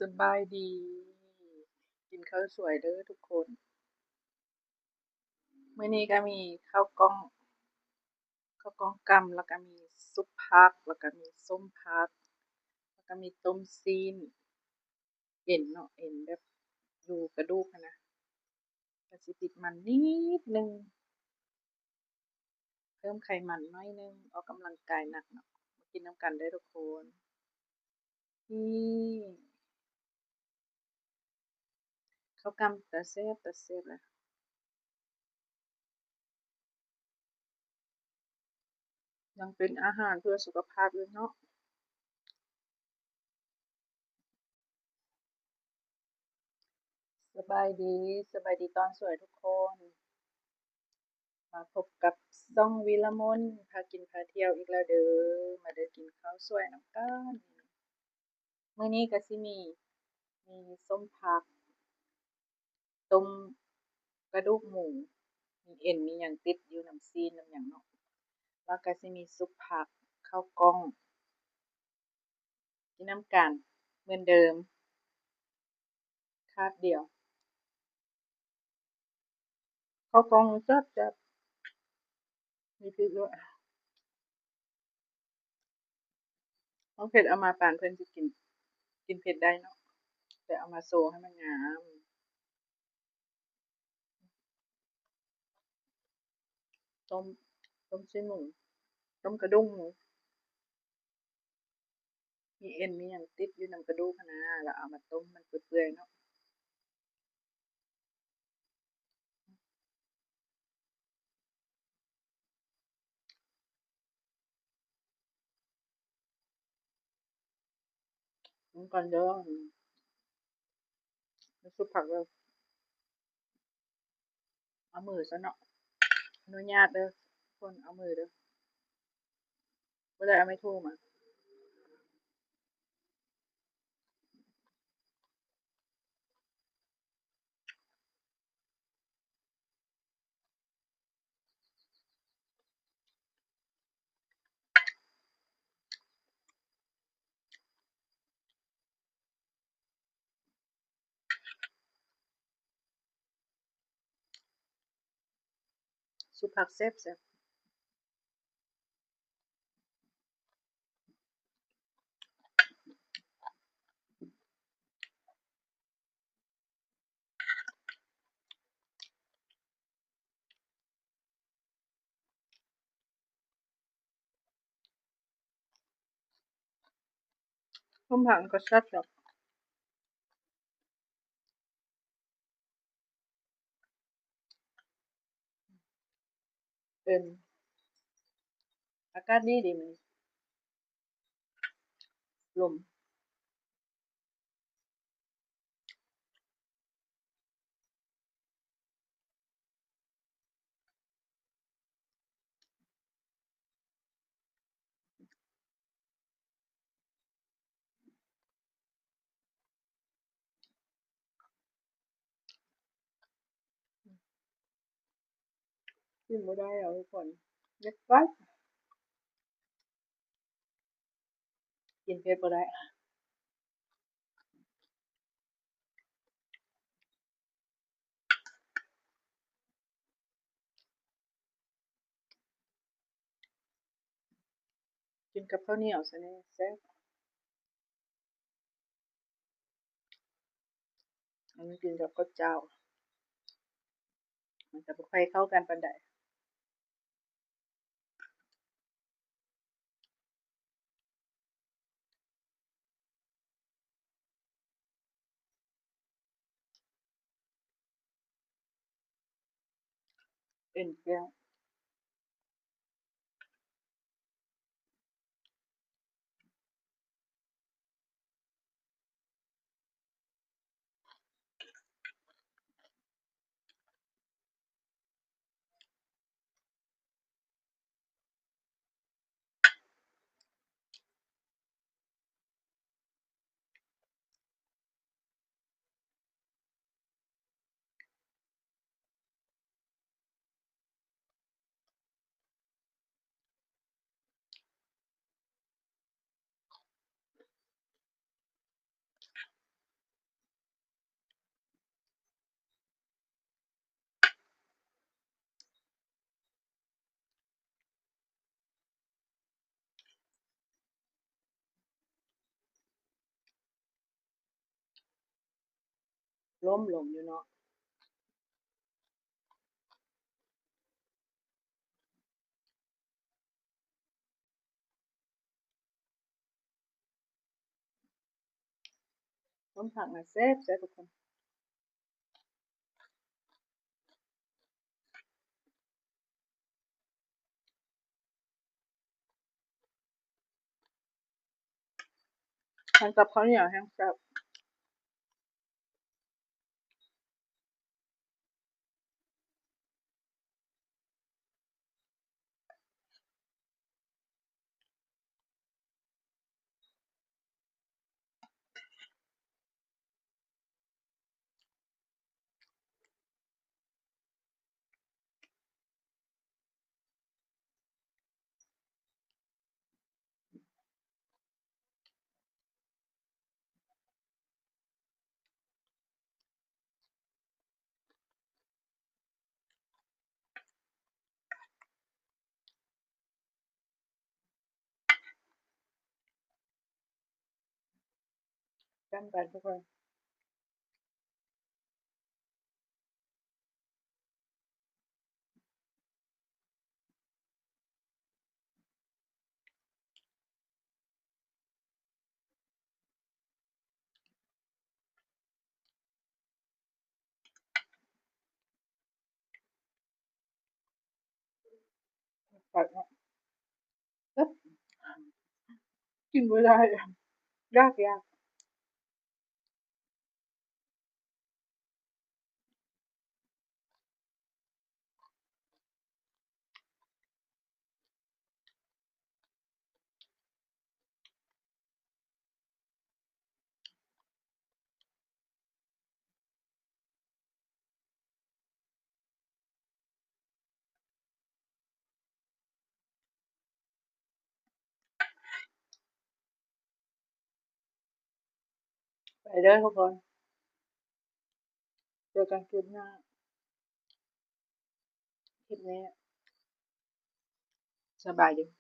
สบายดี กินข้าวสวยเด้อทุกคน มื้อนี้ก็มีข้าวกล้องกำแล้วก็มีซุปผักแล้วก็มีส้มผักแล้วก็มีต้มซีนเอ็นเนาะเอ็นแบบอยู่กระดูกหั้นนะก็สิติดมันนิดนึงเพิ่มไขมันหน่อยนึงออกกำลังกายหนักเนาะมากินนํกันเด้อทุกคนนี่ข้าวกำตาแซ่บเลยยังเป็นอาหารเพื่อสุขภาพอยู่เนาะสบายดีตอนสวยทุกคนมาพบกับซ่องวิลมนพากินพาเที่ยวอีกแล้วเด้อมาเด้อกินข้าวสวยนํกันมื้อนี้ก็สิมีส้มผักต้มกระดูกหมูมีเอ็นมีหยังติดอยู่น้ำซีนน้ำหยังเนาะแล้วก็สิมีซุปผักข้าวกล้องกินนํกันเหมือนเดิมคาบเดียวข้าวกล้องแซ่บๆมีพริกด้วยน้องเผ็ดเอามาปานเพิ่นสิกินเผ็ดได้เนาะแต่เอามาโชว์ให้มันงามต้มซี่นหมูต้มกระดูกหมูมีเอ็นมีหยังติดอยู่นํกระดูกหั้นนะแล้วเอามาต้มมันเปื่อยๆเนาะมันก่อนเด้อซุปผักเด้อเอามือซะเนาะอนุญาตเด้อคนเอามือเด้อบ่ได้เอาไม้ทู่มาซุปผักแซ่บๆต้มผักมันก็แซ่บดอกเป็นอากาศดีมื้อนี้ลมกินบ่ได้แล้วทุกคนเผ็ดไปกินเผ็ดบ่ได้กินกับข้าวเหนียวซะแน่แซ่บอันนี้กินกับข้าวเจ้ามันจะบ่ค่อยเข้ากันปานใดเอ็นแก้ว ล้มลงอยู่เนาะต้มผักน่ะแซ่บๆทุกคนทานกับข้าวเหนียวแห้งแซ่บกันไปทุกคนผักเนาะกินบ่ได้ยากไปเด้อทุกคนเจอกันคลิปหน้าคลิปนี้สบายดี